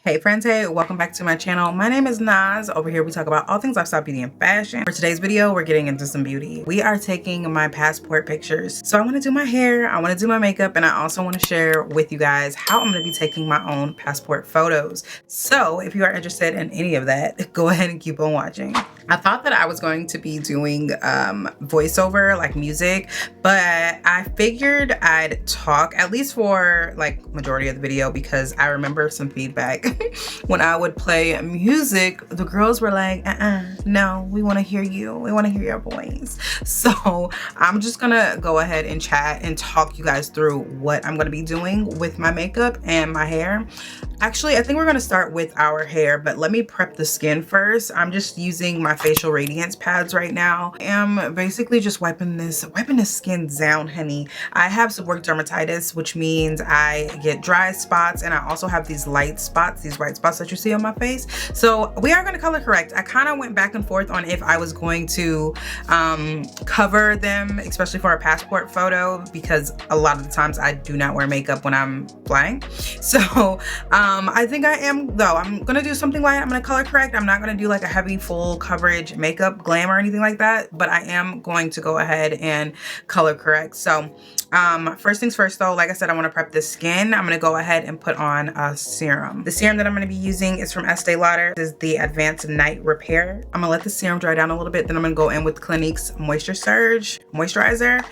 Hey friends, hey, welcome back to my channel. My name is Naz. Over here we talk about all things lifestyle, beauty, and fashion. For today's video, we're getting into some beauty. We are taking my passport pictures. So I want to do my hair, I want to do my makeup, and I also want to share with you guys how I'm going to be taking my own passport photos. So if you are interested in any of that, go ahead and keep on watching. I thought that I was going to be doing voiceover, like music, but I figured I'd talk at least for like majority of the video, because I remember some feedback when I would play music. The girls were like, no, we want to hear you. We want to hear your voice. So I'm just gonna go ahead and chat and talk you guys through what I'm gonna be doing with my makeup and my hair. Actually, I think we're gonna start with our hair, but let me prep the skin first. I'm just using my facial radiance pads right now. I'm basically just wiping this skin down, honey. I have seborrheic dermatitis, which means I get dry spots, and I also have these light spots, these white spots that you see on my face. So we are gonna color correct. I kind of went back and forth on if I was going to cover them, especially for a passport photo, because a lot of the times I do not wear makeup when I'm flying. So I think I am though. I'm gonna do something light. I'm gonna color correct. I'm not gonna do like a heavy full coverage makeup glam or anything like that, but I am going to go ahead and color correct. So first things first though, like I said, I want to prep the skin. I'm gonna go ahead and put on a serum. The serum that I'm gonna be using is from Estee Lauder. This is the Advanced Night Repair. I'm gonna let the serum dry down a little bit, then I'm gonna go in with Clinique's Moisture Surge moisturizer.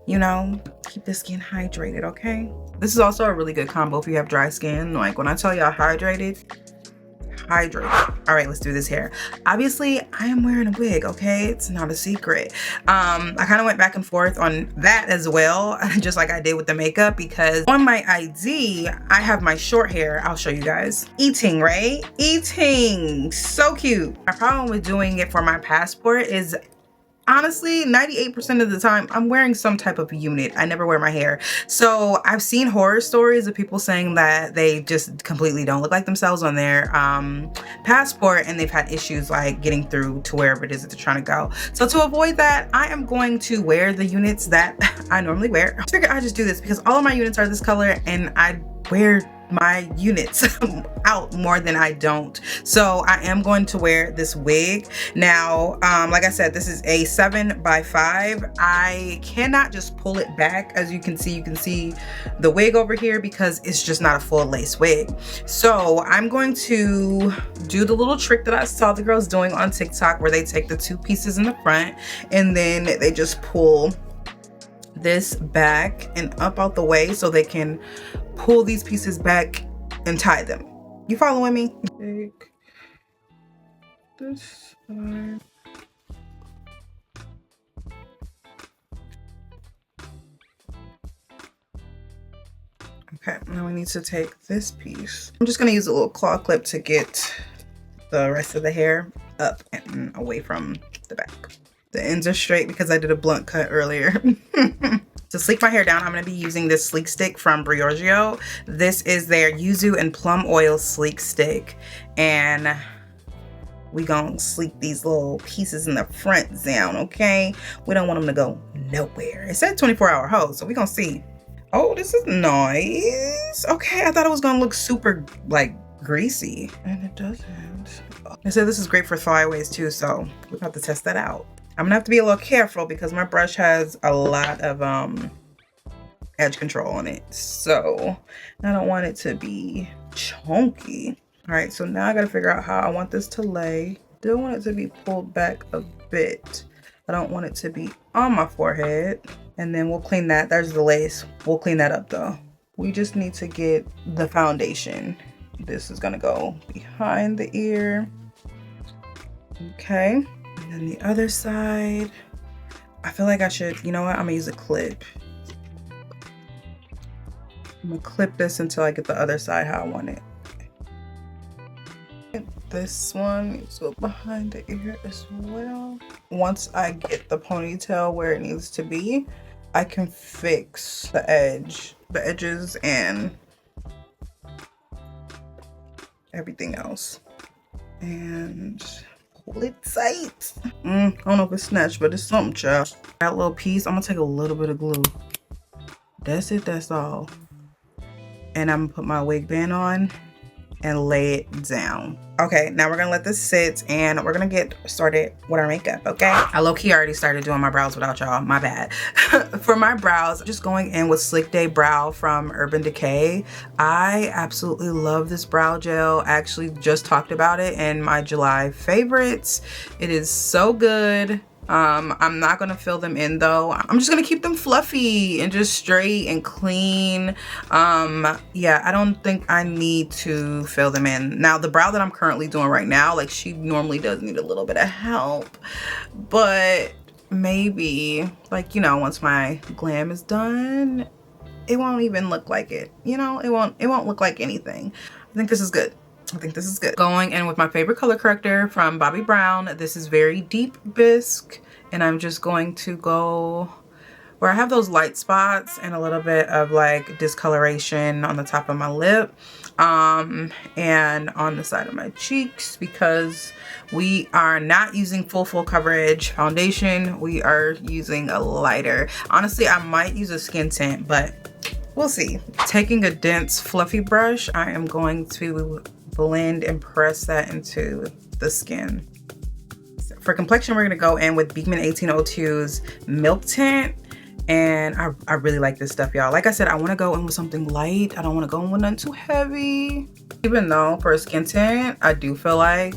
You know, keep the skin hydrated, okay? This is also a really good combo if you have dry skin. Like when I tell y'all hydrated. All right, let's do this hair. Obviously, I am wearing a wig, okay? It's not a secret. I kind of went back and forth on that as well, just like I did with the makeup, because on my ID, I have my short hair. I'll show you guys. Eating, right? Eating, so cute. My problem with doing it for my passport is, honestly, 98% of the time, I'm wearing some type of unit. I never wear my hair. So I've seen horror stories of people saying that they just completely don't look like themselves on their passport, and they've had issues like getting through to wherever it is that they're trying to go. So to avoid that, I am going to wear the units that I normally wear. I figured I'd just do this because all of my units are this color, and I wear my units out more than I don't. So I am going to wear this wig. Now, like I said, this is a 7x5. I cannot just pull it back. As you can see the wig over here, because it's just not a full lace wig. So I'm going to do the little trick that I saw the girls doing on TikTok, where they take the two pieces in the front and then they just pull this back and up out the way so they can pull these pieces back and tie them. You following me? Take this side. Okay, now we need to take this piece. I'm just gonna use a little claw clip to get the rest of the hair up and away from the back. The ends are straight because I did a blunt cut earlier. To sleek my hair down, I'm going to be using this sleek stick from Briogeo. This is their yuzu and plum oil sleek stick. And we gonna sleek these little pieces in the front down, okay? We don't want them to go nowhere. It said 24-hour hold, so we gonna see. Oh, this is nice. Okay, I thought it was gonna look super like greasy, and it doesn't. They said this is great for flyaways too, so we're about to test that out. I'm gonna have to be a little careful because my brush has a lot of edge control on it, so I don't want it to be chunky. All right, so now I gotta figure out how I want this to lay. Still want it to be pulled back a bit. I don't want it to be on my forehead. And then we'll clean that. There's the lace. We'll clean that up though. We just need to get the foundation. This is gonna go behind the ear. Okay. And then the other side, I feel like I should, you know what? I'm gonna use a clip. I'm gonna clip this until I get the other side how I want it. This one needs to go behind the ear as well. Once I get the ponytail where it needs to be, I can fix the edges and everything else. And pull it tight. I don't know if it's snatched, but it's something, child. That little piece, I'm gonna take a little bit of glue. That's it, that's all. And I'm gonna put my wig band on and lay it down. Okay, now we're gonna let this sit and we're gonna get started with our makeup, okay? I low-key already started doing my brows without y'all, my bad. For my brows, just going in with Slick Day Brow from Urban Decay. I absolutely love this brow gel. I actually just talked about it in my July favorites. It is so good. I'm not gonna fill them in though. I'm just gonna keep them fluffy and just straight and clean. Yeah, I don't think I need to fill them in. Now the brow that I'm currently doing right now, like, she normally does need a little bit of help, but maybe, like, you know, once my glam is done, it won't even look like it, you know, it won't look like anything. I think this is good. I think this is good. Going in with my favorite color corrector from Bobbi Brown. This is very deep bisque, and I'm just going to go where I have those light spots and a little bit of like discoloration on the top of my lip, and on the side of my cheeks, because we are not using full coverage foundation. We are using a lighter. Honestly, I might use a skin tint, but we'll see. Taking a dense fluffy brush, I am going to blend and press that into the skin. For complexion, we're gonna go in with Beekman 1802's Milk Tint, and I really like this stuff, y'all. Like I said, I wanna go in with something light. I don't wanna go in with nothing too heavy. Even though for a skin tint, I do feel like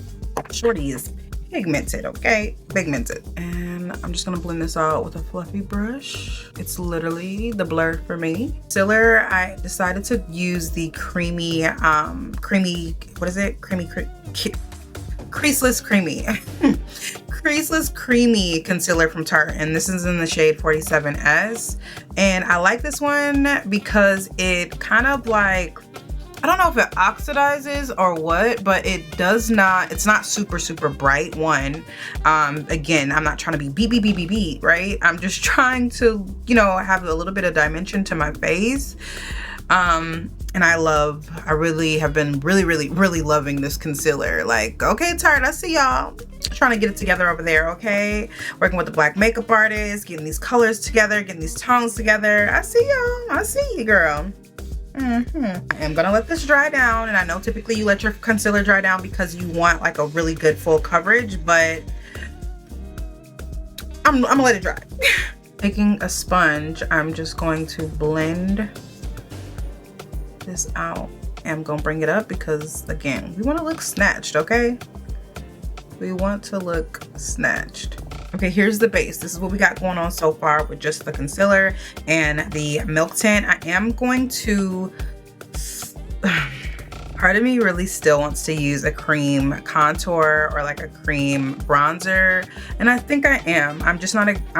Shorty is pigmented, okay? Pigmented. And I'm just gonna blend this out with a fluffy brush. It's literally the blur for me. Concealer, I decided to use the creamy, what is it? Creaseless Creamy. Creaseless Creamy concealer from Tarte, and this is in the shade 47S. And I like this one because it kind of like, I don't know if it oxidizes or what, but it does not, it's not super bright, one. Again, I'm not trying to be beep, right? I'm just trying to, you know, have a little bit of dimension to my face. And I really have been really loving this concealer. Like, okay, Tarte, I see y'all trying to get it together over there, okay? Working with the black makeup artist, getting these colors together, getting these tones together. I see y'all, I see you, girl. I'm gonna let this dry down, and I know typically you let your concealer dry down because you want like a really good full coverage, but I'm gonna let it dry. Taking a sponge, I'm just going to blend this out, and I'm gonna bring it up because, again, we want to look snatched, okay? We want to look snatched. Okay, here's the base. This is what we got going on so far with just the concealer and the Milk Tint. I am going to, part of me really still wants to use a cream contour or like a cream bronzer, and I think I am. I'm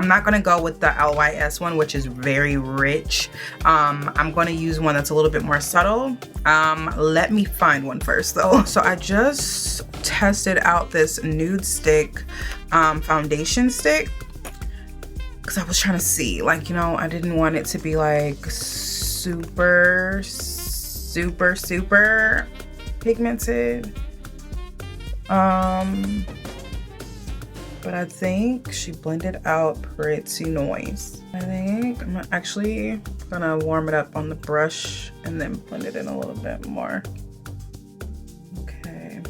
not gonna go with the LYS one, which is very rich. I'm gonna use one that's a little bit more subtle. Let me find one first though. So I just tested out this nude stick foundation stick because I was trying to see, like, you know, I didn't want it to be like super pigmented, but I think she blended out pretty nice. I think I'm actually gonna warm it up on the brush and then blend it in a little bit more. Okay,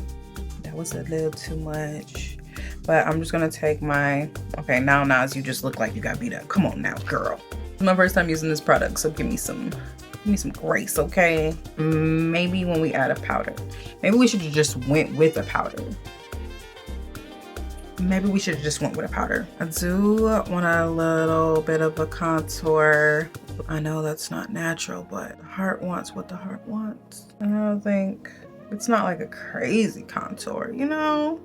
that was a little too much, but I'm just gonna take my, okay, now Naz, you just look like you got beat up. Come on now, girl. It's my first time using this product, so give me some grace, okay? Maybe when we add a powder. Maybe we should have just went with a powder. Maybe we should have just went with a powder. I do want a little bit of a contour. I know that's not natural, but the heart wants what the heart wants. And I don't think, it's not like a crazy contour, you know?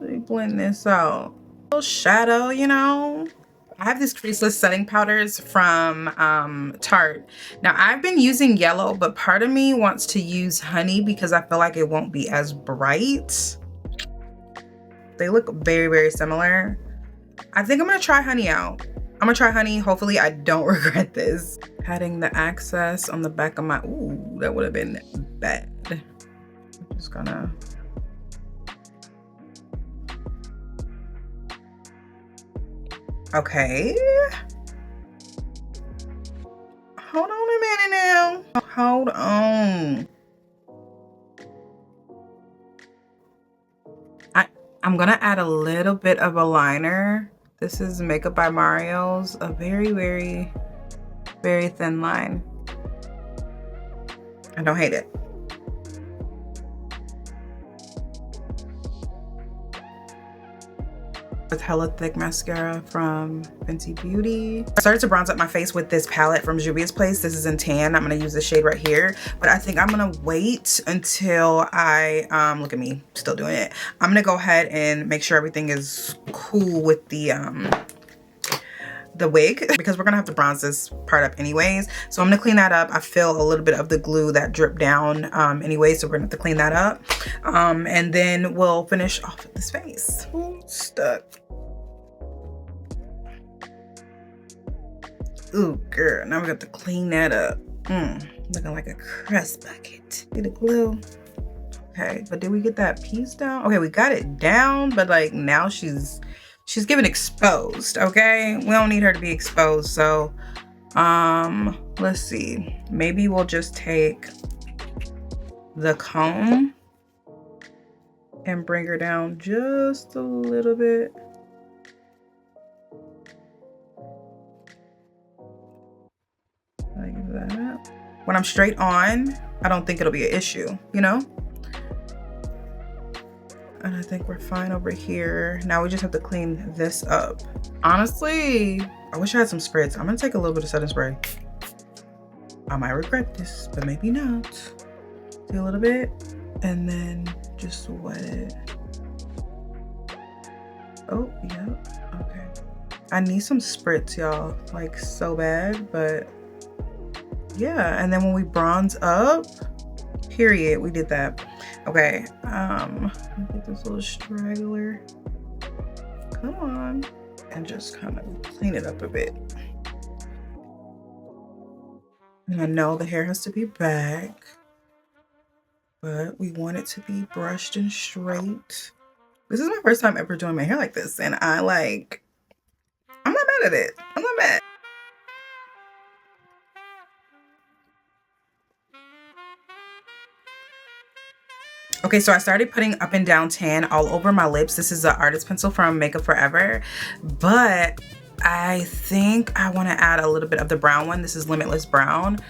Let me blend this out. A little shadow, you know? I have these creaseless setting powders from Tarte. Now I've been using yellow, but part of me wants to use honey because I feel like it won't be as bright. They look very similar. I think I'm gonna try honey out. I'm gonna try honey. Hopefully I don't regret this. Adding the access on the back of my, ooh, that would have been bad. I'm just gonna, okay. Hold on a minute now. Hold on. I'm gonna add a little bit of a liner. This is Makeup by Mario's, a very, very, very thin line. I don't hate it. With hella thick mascara from Fenty Beauty. I started to bronze up my face with this palette from Juvia's Place. This is in tan. I'm gonna use the shade right here, but I think I'm gonna wait until I, look at me, still doing it. I'm gonna go ahead and make sure everything is cool with the wig, because we're gonna have to bronze this part up anyways. So I'm gonna clean that up. I feel a little bit of the glue that dripped down anyway, so we're gonna have to clean that up. And then we'll finish off with this face. Ooh, stuck. Ooh, girl, now we got to clean that up. Looking like a crust bucket. See the glue? Okay, but did we get that piece down? Okay, we got it down, but like now she's giving exposed, okay? We don't need her to be exposed, so let's see. Maybe we'll just take the comb and bring her down just a little bit. Like that. When I'm straight on, I don't think it'll be an issue, you know? And I think we're fine over here. Now we just have to clean this up. Honestly, I wish I had some spritz. I'm gonna take a little bit of setting spray. I might regret this, but maybe not. Do a little bit and then just wet it. Oh, yep, okay. I need some spritz, y'all, like so bad, but yeah. And then when we bronze up, period, we did that. Okay, get this little straggler. Come on. And just kind of clean it up a bit. And I know the hair has to be back, but we want it to be brushed and straight. This is my first time ever doing my hair like this, and I'm not mad at it. I'm not mad. Okay, so I started putting up and down tan all over my lips. This is an artist pencil from Makeup Forever, but I think I want to add a little bit of the brown one. This is Limitless Brown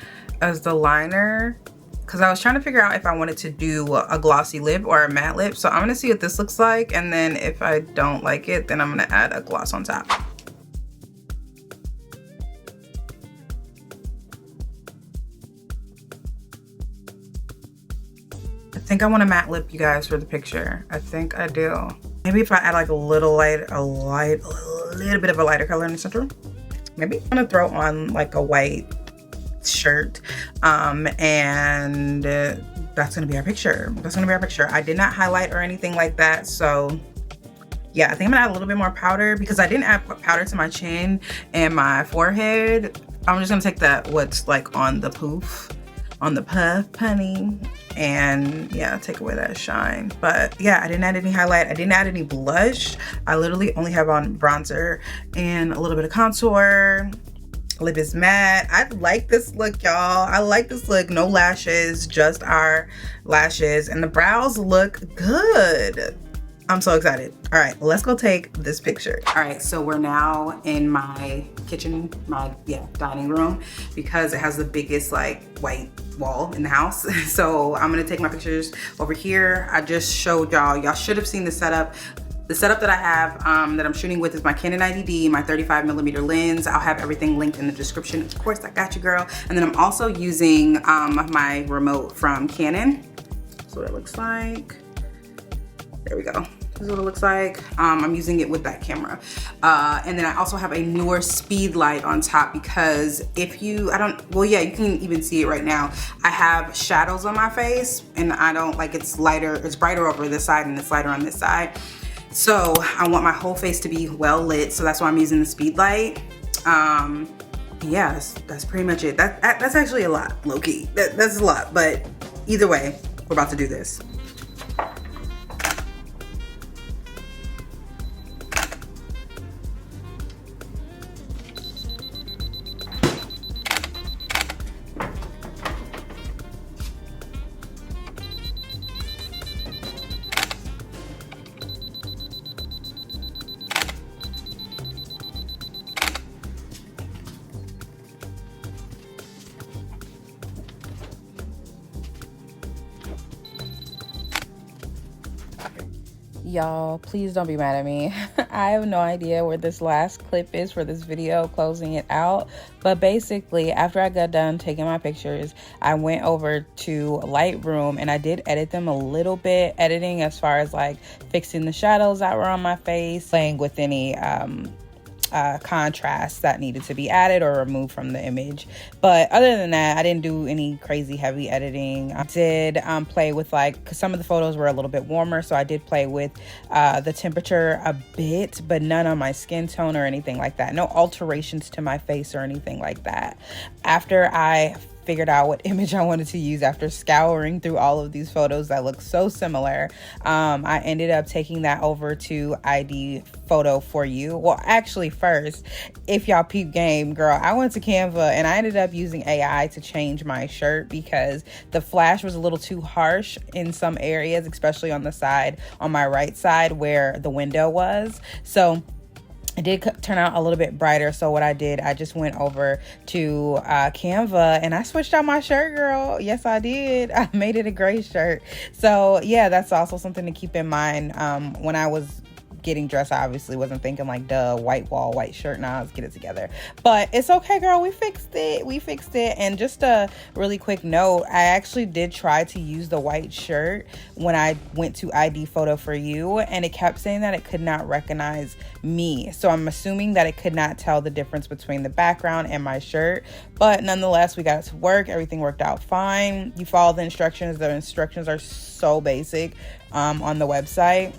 as the liner, because I was trying to figure out if I wanted to do a glossy lip or a matte lip. So I'm going to see what this looks like, and then if I don't like it, then I'm going to add a gloss on top. I think I want a matte lip, you guys, for the picture. I think I do. Maybe if I add like a little bit of a lighter color in the center. Maybe I'm gonna throw on like a white shirt, and that's gonna be our picture. That's gonna be our picture. I did not highlight or anything like that, so yeah, I think I'm gonna add a little bit more powder because I didn't add powder to my chin and my forehead. I'm just gonna take that what's like on the poof, on the puff punny, and yeah, take away that shine. But yeah, I didn't add any highlight. I didn't add any blush. I literally only have on bronzer and a little bit of contour. Lip is matte. I like this look, y'all. I like this look. No lashes, just our lashes, and the brows look good. I'm so excited. All right, let's go take this picture. All right, so we're now in my kitchen, dining room, because it has the biggest like white wall in the house. So I'm gonna take my pictures over here. I just showed y'all should have seen the setup. The setup that I have that I'm shooting with is my Canon 90D, my 35mm lens. I'll have everything linked in the description. Of course, I got you, girl. And then I'm also using my remote from Canon. That's what it looks like. There we go. This is what it looks like. I'm using it with that camera. And then I also have a newer speed light on top, because if you, you can even see it right now. I have shadows on my face, and I don't like, it's brighter over this side and it's lighter on this side. So I want my whole face to be well lit. So that's why I'm using the speed light. Yeah, that's pretty much it. That's actually a lot, low key. That's a lot, but either way, we're about to do this. Y'all, please don't be mad at me. I have no idea where this last clip is for this video, closing it out. But basically, after I got done taking my pictures, I went over to Lightroom and I did edit them a little bit. Editing as far as like fixing the shadows that were on my face, playing with any contrast that needed to be added or removed from the image. But other than that, I didn't do any crazy heavy editing. I did play with, like, because some of the photos were a little bit warmer, so I did play with the temperature a bit, but none on my skin tone or anything like that. No alterations to my face or anything like that. After I figured out what image I wanted to use, after scouring through all of these photos that look so similar, I ended up taking that over to ID Photo for You. Well, actually, first, if y'all peep game, girl, I went to Canva and I ended up using AI to change my shirt because the flash was a little too harsh in some areas, especially on the side, on my right side where the window was. So it did turn out a little bit brighter. So what I did, I just went over to Canva and I switched out my shirt, girl. Yes, I did. I made it a gray shirt. So yeah, that's also something to keep in mind. When I was getting dressed, I obviously wasn't thinking like, duh, white wall, white shirt. Nah, let's get it together. But it's okay, girl. We fixed it. And just a really quick note, I actually did try to use the white shirt when I went to ID Photo for You, and it kept saying that it could not recognize me. So I'm assuming that it could not tell the difference between the background and my shirt. But nonetheless, we got it to work. Everything worked out fine. You follow the instructions. The instructions are so basic on the website.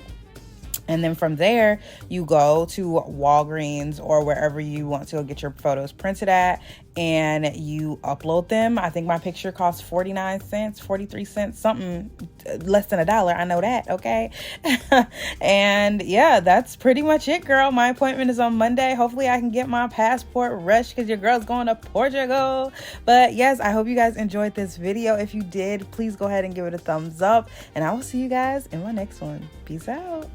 And then from there, you go to Walgreens or wherever you want to go get your photos printed at, and you upload them. I think my picture cost 49 cents, 43 cents, something less than $1. I know that, okay? And yeah, that's pretty much it, girl. My appointment is on Monday. Hopefully I can get my passport rushed because your girl's going to Portugal. But yes, I hope you guys enjoyed this video. If you did, please go ahead and give it a thumbs up, and I will see you guys in my next one. Peace out.